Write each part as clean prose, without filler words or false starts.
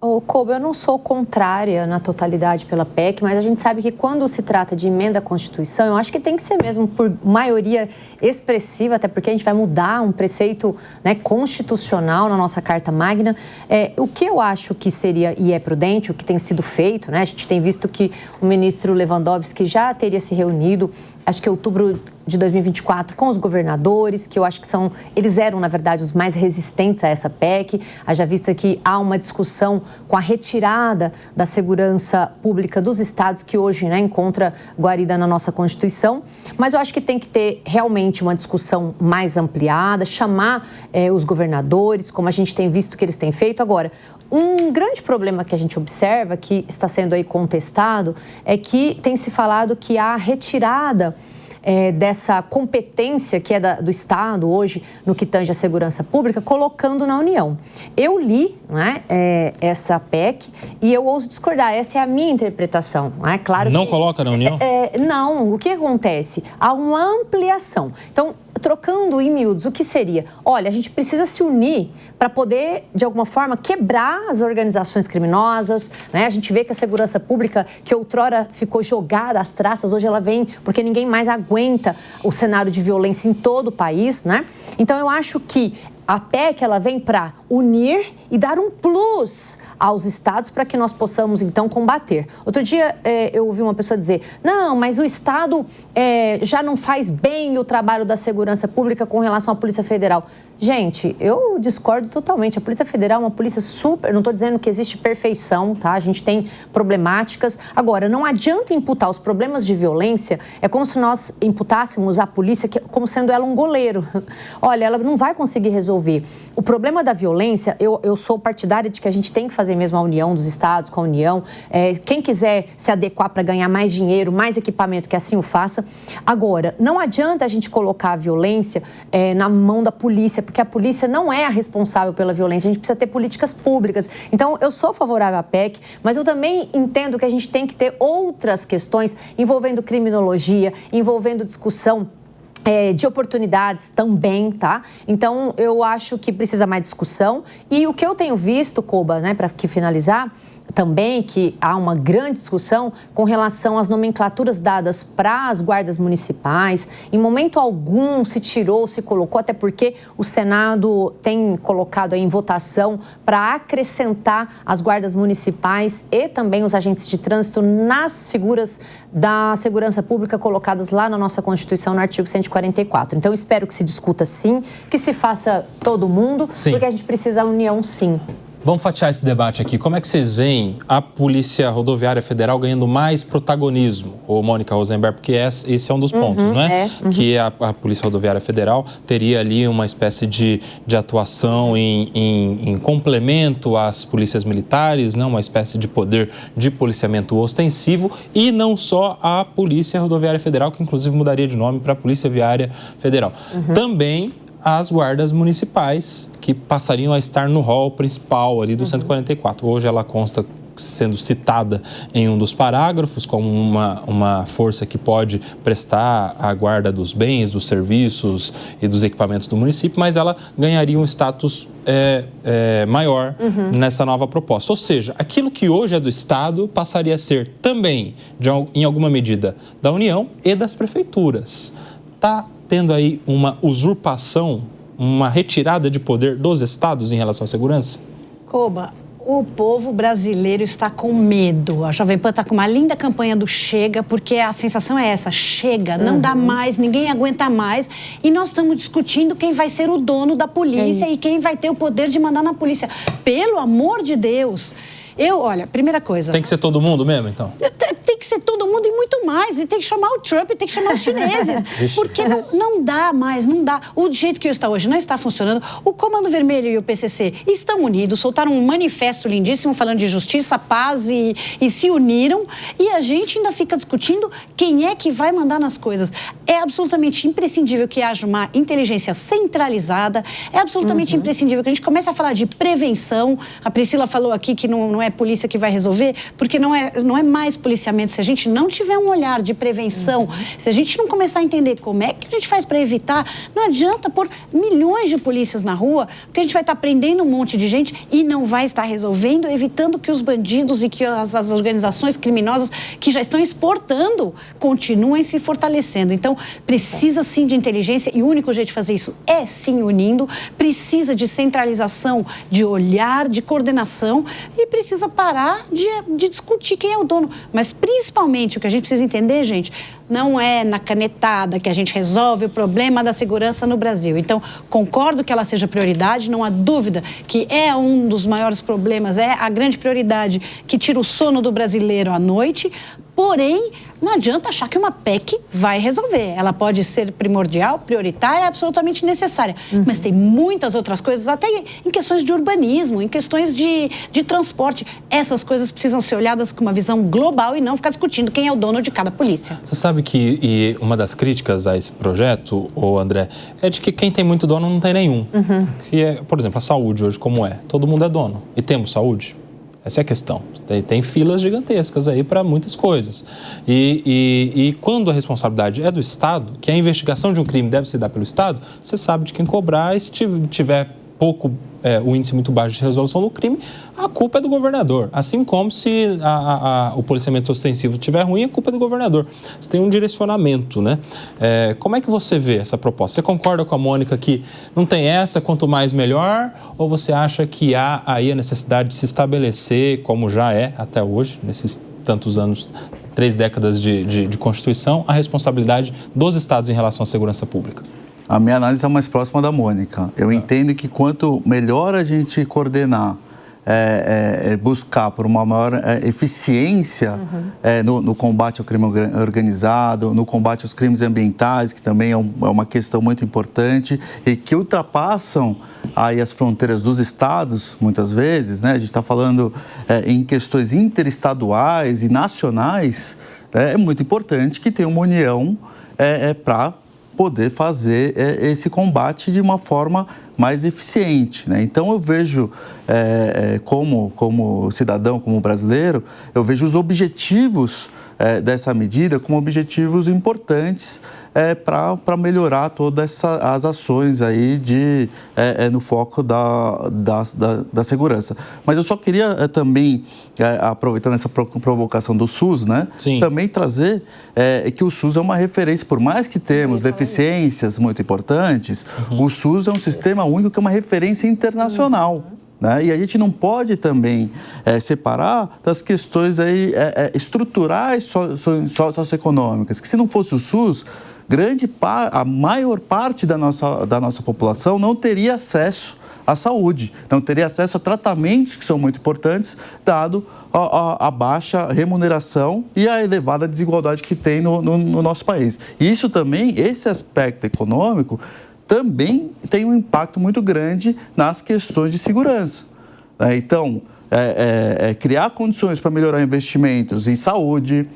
Ô, Koba, eu não sou contrária na totalidade pela PEC, mas a gente sabe que quando se trata de emenda à Constituição, eu acho que tem que ser mesmo por maioria expressiva, até porque a gente vai mudar um preceito, né, constitucional na nossa Carta Magna. O que eu acho que seria, e é prudente, o que tem sido feito, né? A gente tem visto que o ministro Lewandowski já teria se reunido, acho que em outubro de 2024, com os governadores, que eu acho que eles eram, na verdade, os mais resistentes a essa PEC. Haja vista que há uma discussão com a retirada da segurança pública dos estados, que hoje, né, encontra guarida na nossa Constituição. Mas eu acho que tem que ter realmente uma discussão mais ampliada, chamar os governadores, como a gente tem visto que eles têm feito. Agora, um grande problema que a gente observa, que está sendo aí contestado, é que tem se falado que há retirada dessa competência que é do Estado hoje no que tange a segurança pública, colocando na União. Eu li, né, essa PEC e eu ouso discordar, essa é a minha interpretação. Né? Claro não coloca na União? Não, o que acontece? Há uma ampliação. Então, trocando em miúdos, o que seria? Olha, a gente precisa se unir para poder, de alguma forma, quebrar as organizações criminosas, né? A gente vê que a segurança pública, que outrora ficou jogada às traças, hoje ela vem porque ninguém mais aguenta o cenário de violência em todo o país, né? Então, eu acho que a PEC, ela vem para unir e dar um plus aos estados para que nós possamos, então, combater. Outro dia, eu ouvi uma pessoa dizer, não, mas o Estado já não faz bem o trabalho da segurança pública com relação à Polícia Federal. Gente, eu discordo totalmente. A Polícia Federal é uma polícia super... Não estou dizendo que existe perfeição, tá? A gente tem problemáticas. Agora, não adianta imputar os problemas de violência. É como se nós imputássemos a polícia como sendo ela um goleiro. Olha, ela não vai conseguir resolver. O problema da violência, eu sou partidária de que a gente tem que fazer mesmo a união dos estados com a União. Quem quiser se adequar para ganhar mais dinheiro, mais equipamento, que assim o faça. Agora, não adianta a gente colocar a violência na mão da polícia, porque a polícia não é a responsável pela violência. A gente precisa ter políticas públicas. Então, eu sou favorável à PEC, mas eu também entendo que a gente tem que ter outras questões envolvendo criminologia, envolvendo discussão de oportunidades também, tá? Então, eu acho que precisa mais discussão. E o que eu tenho visto, Koba, né, para finalizar, também que há uma grande discussão com relação às nomenclaturas dadas para as guardas municipais. Em momento algum se tirou, se colocou, até porque o Senado tem colocado aí em votação para acrescentar as guardas municipais e também os agentes de trânsito nas figuras da segurança pública colocadas lá na nossa Constituição, no artigo 144. Então, espero que se discuta sim, que se faça todo mundo, sim, porque a gente precisa da união sim. Vamos fatiar esse debate aqui. Como é que vocês veem a Polícia Rodoviária Federal ganhando mais protagonismo? Ô, Mônica Rosenberg, porque esse é um dos pontos, não é? Que a Polícia Rodoviária Federal teria ali uma espécie de atuação em complemento às polícias militares, né? Uma espécie de poder de policiamento ostensivo, e não só a Polícia Rodoviária Federal, que inclusive mudaria de nome para a Polícia Viária Federal. Também as guardas municipais, que passariam a estar no rol principal ali do 144. Hoje ela consta sendo citada em um dos parágrafos como uma força que pode prestar a guarda dos bens, dos serviços e dos equipamentos do município, mas ela ganharia um status maior nessa nova proposta. Ou seja, aquilo que hoje é do Estado passaria a ser também, em alguma medida, da União e das prefeituras. Está tendo aí uma usurpação, uma retirada de poder dos estados em relação à segurança? Koba, o povo brasileiro está com medo. A Jovem Pan está com uma linda campanha do Chega, porque a sensação é essa, chega, não dá mais, ninguém aguenta mais. E nós estamos discutindo quem vai ser o dono da polícia e quem vai ter o poder de mandar na polícia. Pelo amor de Deus! Olha, primeira coisa... Tem que ser todo mundo mesmo, então? Tem que ser todo mundo e muito mais. E tem que chamar o Trump, tem que chamar os chineses. Porque não dá mais, não dá. O jeito que está hoje não está funcionando. O Comando Vermelho e o PCC estão unidos, soltaram um manifesto lindíssimo falando de justiça, paz e se uniram. E a gente ainda fica discutindo quem é que vai mandar nas coisas. É absolutamente imprescindível que haja uma inteligência centralizada. É absolutamente imprescindível que a gente comece a falar de prevenção. A Priscila falou aqui que não não é polícia que vai resolver, porque não é mais policiamento. Se a gente não tiver um olhar de prevenção, se a gente não começar a entender como é que a gente faz para evitar, não adianta pôr milhões de polícias na rua, porque a gente vai estar prendendo um monte de gente e não vai estar resolvendo, evitando que os bandidos e que as organizações criminosas que já estão exportando continuem se fortalecendo. Então, precisa sim de inteligência e o único jeito de fazer isso é sim unindo, precisa de centralização, de olhar, de coordenação e precisa parar de discutir quem é o dono. Mas principalmente o que a gente precisa entender, gente, não é na canetada que a gente resolve o problema da segurança no Brasil. Então, concordo que ela seja prioridade, não há dúvida que é um dos maiores problemas, é a grande prioridade que tira o sono do brasileiro à noite, porém, não adianta achar que uma PEC vai resolver. Ela pode ser primordial, prioritária, absolutamente necessária. Mas tem muitas outras coisas, até em questões de urbanismo, em questões de transporte. Essas coisas precisam ser olhadas com uma visão global e não ficar discutindo quem é o dono de cada polícia. Você sabe que uma das críticas a esse projeto, André, é de que quem tem muito dono não tem nenhum. Que é, por exemplo, a saúde hoje como é. Todo mundo é dono. E temos saúde? Essa é a questão. Tem filas gigantescas aí para muitas coisas. E quando a responsabilidade é do Estado, que a investigação de um crime deve se dar pelo Estado, você sabe de quem cobrar. E se tiver o índice muito baixo de resolução do crime, a culpa é do governador. Assim como se o policiamento ostensivo estiver ruim, a culpa é do governador. Você tem um direcionamento, né? Como é que você vê essa proposta? Você concorda com a Mônica que não tem essa, quanto mais melhor? Ou você acha que há aí a necessidade de se estabelecer, como já é até hoje, nesses tantos anos, 3 décadas de Constituição, a responsabilidade dos estados em relação à segurança pública? A minha análise é mais próxima da Mônica. Eu entendo que quanto melhor a gente coordenar, buscar por uma maior eficiência no combate ao crime organizado, no combate aos crimes ambientais, que também é uma questão muito importante e que ultrapassam aí as fronteiras dos estados, muitas vezes, né? A gente está falando em questões interestaduais e nacionais, é muito importante que tenha uma união para poder fazer esse combate de uma forma mais eficiente, né? Então, eu vejo, como cidadão, como brasileiro, eu vejo os objetivos dessa medida como objetivos importantes para melhorar todas as ações aí no foco da segurança. Mas eu só queria também, aproveitando essa provocação do SUS, né? Sim. Também trazer que o SUS é uma referência, por mais que temos deficiências muito importantes, o SUS é um sistema único que é uma referência internacional. Né? E a gente não pode também separar das questões aí, estruturais socioeconômicas, que se não fosse o SUS, a maior parte da nossa população não teria acesso à saúde, não teria acesso a tratamentos que são muito importantes, dado a baixa remuneração e a elevada desigualdade que tem no nosso país. E isso também, esse aspecto econômico, também tem um impacto muito grande nas questões de segurança. Então, criar condições para melhorar investimentos em saúde,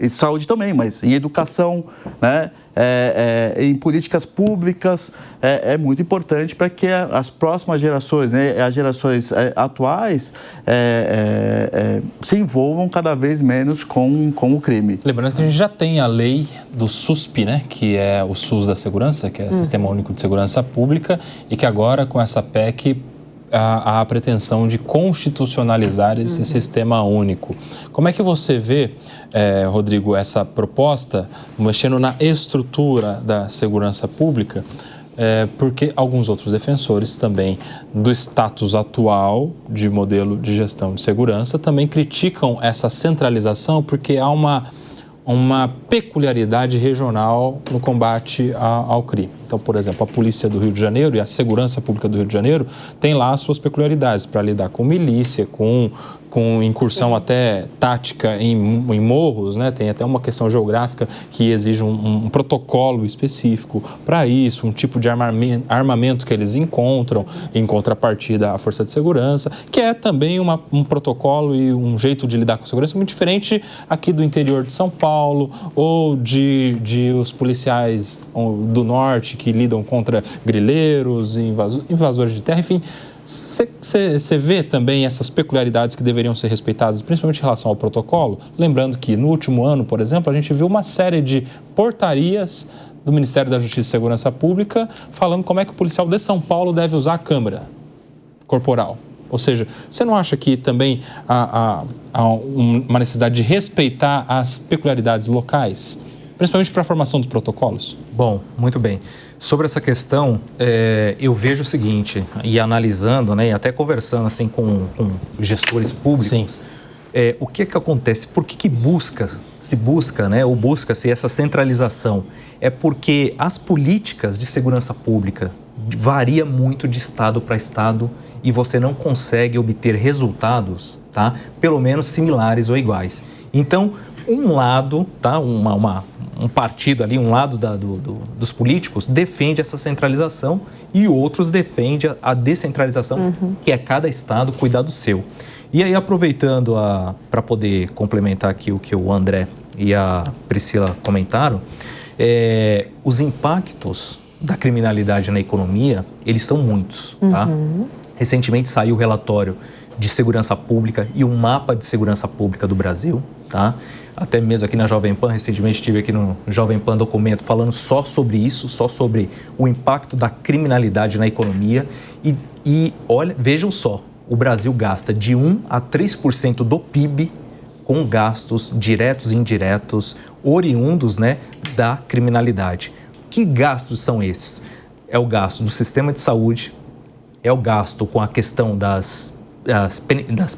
em saúde também, mas em educação, né? Em políticas públicas, é muito importante para que as próximas gerações, né, as gerações atuais, se envolvam cada vez menos com o crime. Lembrando que a gente já tem a lei do SUSP, né, que é o SUS da Segurança, que é o Sistema Único de Segurança Pública, e que agora, com essa PEC, há a pretensão de constitucionalizar esse sistema único. Como é que você vê, Rodrigo, essa proposta mexendo na estrutura da segurança pública? Porque alguns outros defensores também do status atual de modelo de gestão de segurança também criticam essa centralização porque há uma peculiaridade regional no combate ao crime. Então, por exemplo, a Polícia do Rio de Janeiro e a Segurança Pública do Rio de Janeiro tem lá as suas peculiaridades para lidar com milícia, com incursão até tática em morros, né? Tem até uma questão geográfica que exige um protocolo específico para isso, um tipo de armamento que eles encontram em contrapartida à força de segurança, que é também um protocolo e um jeito de lidar com a segurança muito diferente aqui do interior de São Paulo ou de os policiais do norte que lidam contra grileiros, invasores de terra, enfim. Você vê também essas peculiaridades que deveriam ser respeitadas, principalmente em relação ao protocolo? Lembrando que no último ano, por exemplo, a gente viu uma série de portarias do Ministério da Justiça e Segurança Pública falando como é que o policial de São Paulo deve usar a câmera corporal. Ou seja, você não acha que também há uma necessidade de respeitar as peculiaridades locais, principalmente para a formação dos protocolos? Bom, muito bem. Sobre essa questão, eu vejo o seguinte, e analisando, né, e até conversando assim, com gestores públicos, o que acontece? Por que se busca, né, ou busca-se essa centralização? É porque as políticas de segurança pública variam muito de estado para estado e você não consegue obter resultados, tá, pelo menos similares ou iguais. Então, um lado, tá, um partido ali, um lado dos políticos defende essa centralização e outros defendem a descentralização, que é cada estado cuidar do seu. E aí, aproveitando para poder complementar aqui o que o André e a Priscila comentaram, os impactos da criminalidade na economia, eles são muitos, tá? Recentemente saiu o relatório de segurança pública e um mapa de segurança pública do Brasil, tá? Até mesmo aqui na Jovem Pan, recentemente estive aqui no Jovem Pan Documento falando só sobre isso, só sobre o impacto da criminalidade na economia. E olha, vejam só, o Brasil gasta de 1 a 3% do PIB com gastos diretos e indiretos, oriundos, né, da criminalidade. Que gastos são esses? É o gasto do sistema de saúde, é o gasto com a questão das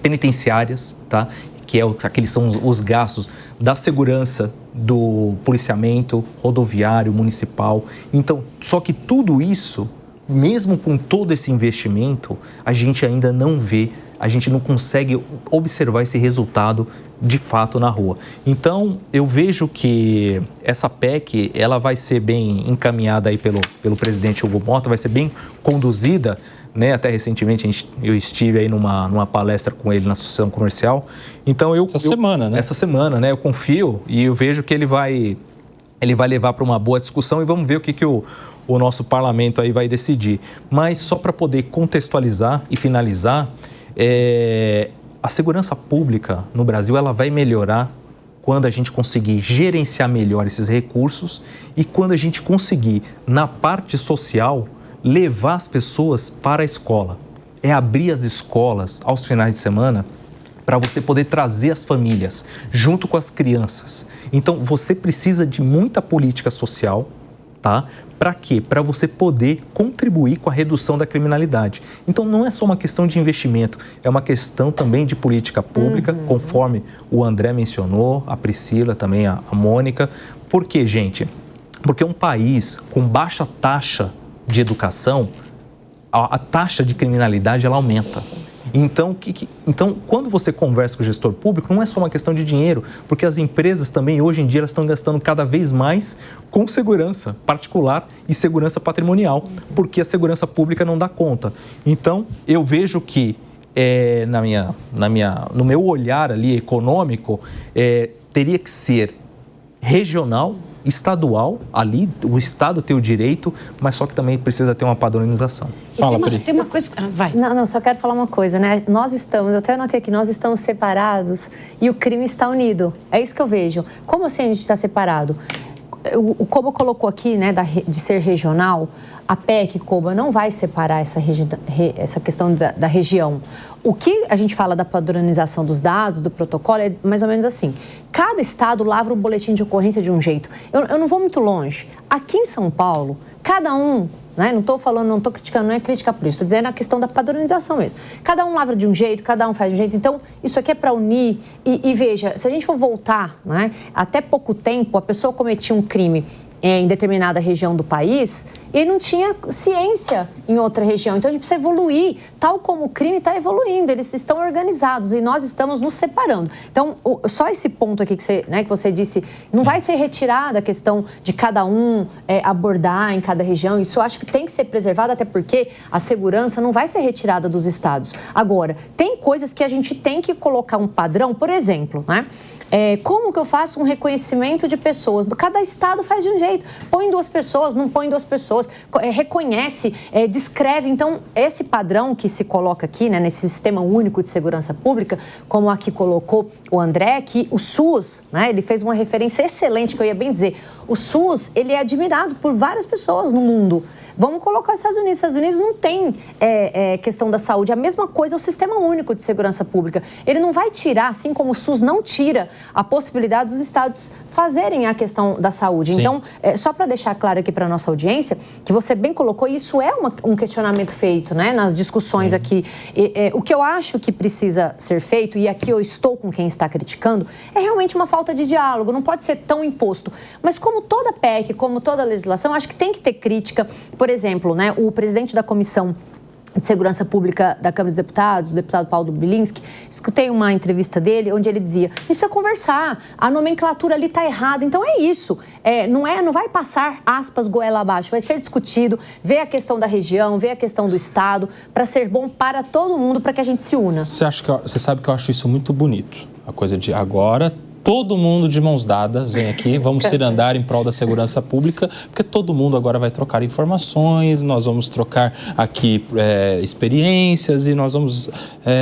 penitenciárias, tá? Que aqueles são os gastos da segurança, do policiamento rodoviário, municipal. Então, só que tudo isso, mesmo com todo esse investimento, a gente ainda não vê, a gente não consegue observar esse resultado de fato na rua. Então, eu vejo que essa PEC, ela vai ser bem encaminhada aí pelo presidente Hugo Mota, vai ser bem conduzida, né? Até recentemente eu estive aí numa palestra com ele na Associação Comercial. Então essa semana, né? Eu confio e eu vejo que ele vai levar para uma boa discussão e vamos ver o que o nosso parlamento aí vai decidir. Mas só para poder contextualizar e finalizar, a segurança pública no Brasil ela vai melhorar quando a gente conseguir gerenciar melhor esses recursos e quando a gente conseguir, na parte social, levar as pessoas para a escola. É abrir as escolas aos finais de semana para você poder trazer as famílias junto com as crianças. Então, você precisa de muita política social, tá? Para quê? Para você poder contribuir com a redução da criminalidade. Então, não é só uma questão de investimento, é uma questão também de política pública, conforme o André mencionou, a Priscila também, a Mônica. Por quê, gente? Porque um país com baixa taxa de educação, a taxa de criminalidade ela aumenta. Então, quando você conversa com o gestor público, não é só uma questão de dinheiro, porque as empresas também, hoje em dia, elas estão gastando cada vez mais com segurança particular e segurança patrimonial, porque a segurança pública não dá conta. Então, eu vejo que, no meu olhar ali econômico, teria que ser regional, estadual, ali o Estado tem o direito, mas só que também precisa ter uma padronização. Fala, Pri. Tem uma coisa... vai. Não, só quero falar uma coisa, né? Nós estamos, eu até anotei aqui, nós estamos separados e o crime está unido. É isso que eu vejo. Como assim a gente está separado? O Koba colocou aqui, né, de ser regional, a PEC, Koba, não vai separar essa questão da região. O que a gente fala da padronização dos dados, do protocolo, é mais ou menos assim. Cada estado lavra o boletim de ocorrência de um jeito. Eu não vou muito longe. Aqui em São Paulo, cada um, né, não estou criticando, não é crítica por isso, estou dizendo a questão da padronização mesmo. Cada um lavra de um jeito, cada um faz de um jeito. Então, isso aqui é para unir. E veja, se a gente for voltar, né, até pouco tempo, a pessoa cometia um crime em determinada região do país e não tinha ciência em outra região. Então, a gente precisa evoluir, tal como o crime está evoluindo, eles estão organizados e nós estamos nos separando. Então, só esse ponto aqui que você disse, não vai ser retirada a questão de cada um abordar em cada região. Isso eu acho que tem que ser preservado, até porque a segurança não vai ser retirada dos estados. Agora, tem coisas que a gente tem que colocar um padrão, por exemplo, né? Como que eu faço um reconhecimento de pessoas? Cada estado faz de um jeito. Perfeito. Põe 2 pessoas, não põe 2 pessoas, reconhece, descreve. Então, esse padrão que se coloca aqui, né, nesse Sistema Único de Segurança Pública, como aqui colocou o André, que o SUS, né, ele fez uma referência excelente, que eu ia bem dizer, o SUS, ele é admirado por várias pessoas no mundo. Vamos colocar os Estados Unidos. Os Estados Unidos não tem questão da saúde. A mesma coisa é o Sistema Único de Segurança Pública. Ele não vai tirar, assim como o SUS não tira a possibilidade dos estados fazerem a questão da saúde. Sim. Então, só para deixar claro aqui para a nossa audiência, que você bem colocou, e isso é um questionamento feito, né, nas discussões aqui. O que eu acho que precisa ser feito, e aqui eu estou com quem está criticando, é realmente uma falta de diálogo. Não pode ser tão imposto. Mas como toda PEC, como toda legislação, acho que tem que ter crítica. Por exemplo, né, o presidente da Comissão de Segurança Pública da Câmara dos Deputados, o deputado Paulo Bilinski, escutei uma entrevista dele onde ele dizia, a gente precisa conversar, a nomenclatura ali está errada. Então é isso, não vai passar aspas goela abaixo, vai ser discutido, ver a questão da região, ver a questão do estado, para ser bom para todo mundo, para que a gente se una. Você sabe que eu acho isso muito bonito, a coisa de agora... Todo mundo de mãos dadas vem aqui, vamos ir andar em prol da segurança pública, porque todo mundo agora vai trocar informações, nós vamos trocar aqui experiências e nós vamos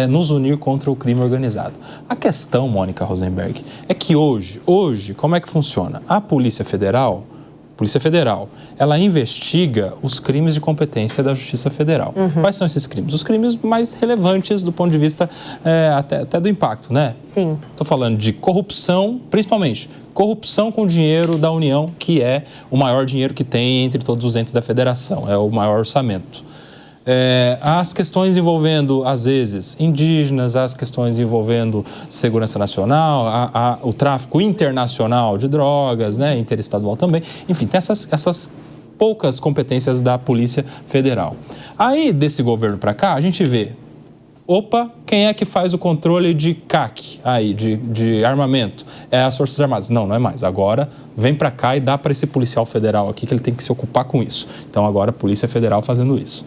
nos unir contra o crime organizado. A questão, Mônica Rosenberg, é que hoje, como é que funciona? A Polícia Federal, ela investiga os crimes de competência da Justiça Federal. Quais são esses crimes? Os crimes mais relevantes do ponto de vista até do impacto, né? Sim. Estou falando de corrupção, principalmente corrupção com dinheiro da União, que é o maior dinheiro que tem entre todos os entes da Federação, é o maior orçamento. As questões envolvendo, às vezes, indígenas, as questões envolvendo segurança nacional, o tráfico internacional de drogas, né, interestadual também. Enfim, tem essas poucas competências da Polícia Federal. Aí, desse governo para cá, a gente vê, quem é que faz o controle de CAC, de armamento? É as Forças Armadas. Não é mais. Agora, vem para cá e dá para esse policial federal aqui que ele tem que se ocupar com isso. Então, agora, a Polícia Federal fazendo isso.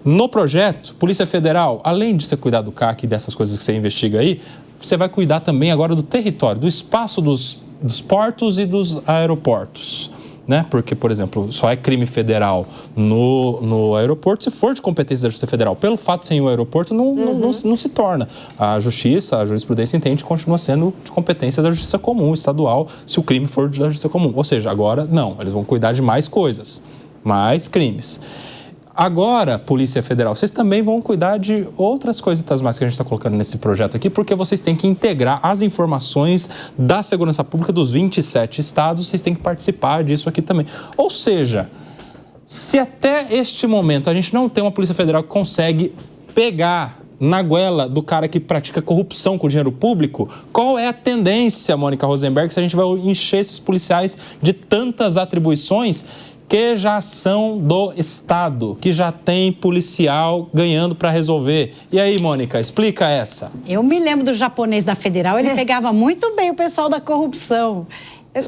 No projeto, Polícia Federal, além de você cuidar do CAC e dessas coisas que você investiga aí, você vai cuidar também agora do território, do espaço dos portos e dos aeroportos. Né? Porque, por exemplo, só é crime federal no aeroporto se for de competência da Justiça Federal. Pelo fato de ser em um aeroporto, não se torna. A jurisprudência entende que continua sendo de competência da Justiça Comum estadual, se o crime for da Justiça Comum. Ou seja, agora não, eles vão cuidar de mais coisas, mais crimes. Agora, Polícia Federal, vocês também vão cuidar de outras coisitas mais que a gente está colocando nesse projeto aqui, porque vocês têm que integrar as informações da segurança pública dos 27 estados, vocês têm que participar disso aqui também. Ou seja, se até este momento a gente não tem uma Polícia Federal que consegue pegar na goela do cara que pratica corrupção com o dinheiro público, qual é a tendência, Mônica Rosenberg, se a gente vai encher esses policiais de tantas atribuições que já são do Estado, que já tem policial ganhando para resolver. E aí, Mônica, explica essa. Eu me lembro do japonês da Federal, ele pegava muito bem o pessoal da corrupção.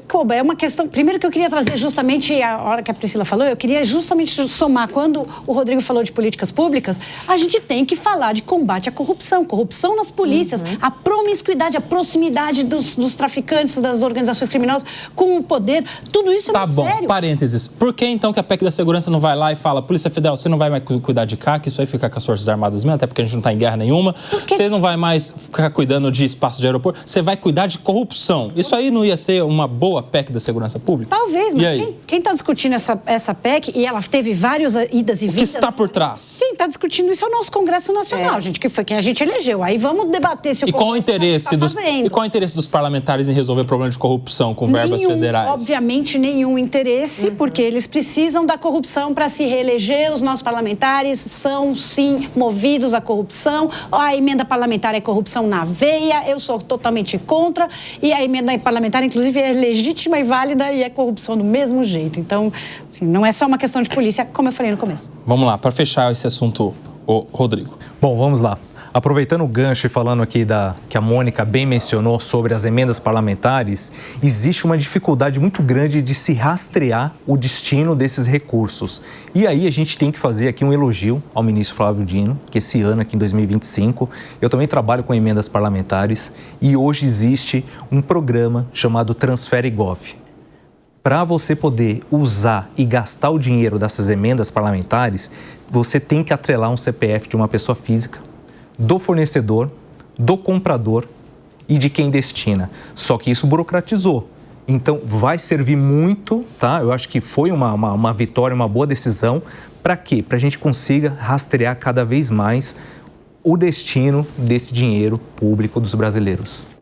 Koba, é uma questão... Primeiro que eu queria trazer justamente, a hora que a Priscila falou, eu queria justamente somar, quando o Rodrigo falou de políticas públicas, a gente tem que falar de combate à corrupção, corrupção nas polícias, a promiscuidade, a proximidade dos traficantes, das organizações criminosas com o poder, tudo isso é muito sério. Tá bom, parênteses. Por que então que a PEC da Segurança não vai lá e fala, Polícia Federal, você não vai mais cuidar de CAC, isso aí fica com as Forças Armadas mesmo, até porque a gente não está em guerra nenhuma, você não vai mais ficar cuidando de espaço de aeroporto, você vai cuidar de corrupção. Isso aí não ia ser uma boa PEC da segurança pública? Talvez, mas quem está discutindo essa PEC, e ela teve várias idas e vindas... O que está por trás? Quem está discutindo isso é o nosso Congresso Nacional, gente, que foi quem a gente elegeu. Aí vamos debater se o Congresso está fazendo. E qual o interesse dos parlamentares em resolver o problema de corrupção com verbas federais? Obviamente, nenhum interesse, porque eles precisam da corrupção para se reeleger. Os nossos parlamentares são, sim, movidos à corrupção. A emenda parlamentar é corrupção na veia, eu sou totalmente contra. E a emenda parlamentar, inclusive, é legítima e válida e é corrupção do mesmo jeito. Então, assim, não é só uma questão de polícia, como eu falei no começo. Vamos lá, para fechar esse assunto, Rodrigo. Bom, vamos lá. Aproveitando o gancho e falando aqui que a Mônica bem mencionou sobre as emendas parlamentares, existe uma dificuldade muito grande de se rastrear o destino desses recursos. E aí a gente tem que fazer aqui um elogio ao ministro Flávio Dino, que esse ano, aqui em 2025, eu também trabalho com emendas parlamentares e hoje existe um programa chamado Transfere Gov. para você poder usar e gastar o dinheiro dessas emendas parlamentares, você tem que atrelar um CPF de uma pessoa física, do fornecedor, do comprador e de quem destina. Só que isso burocratizou. Então, vai servir muito, tá? Eu acho que foi uma vitória, uma boa decisão. Para quê? Para a gente consiga rastrear cada vez mais o destino desse dinheiro público dos brasileiros.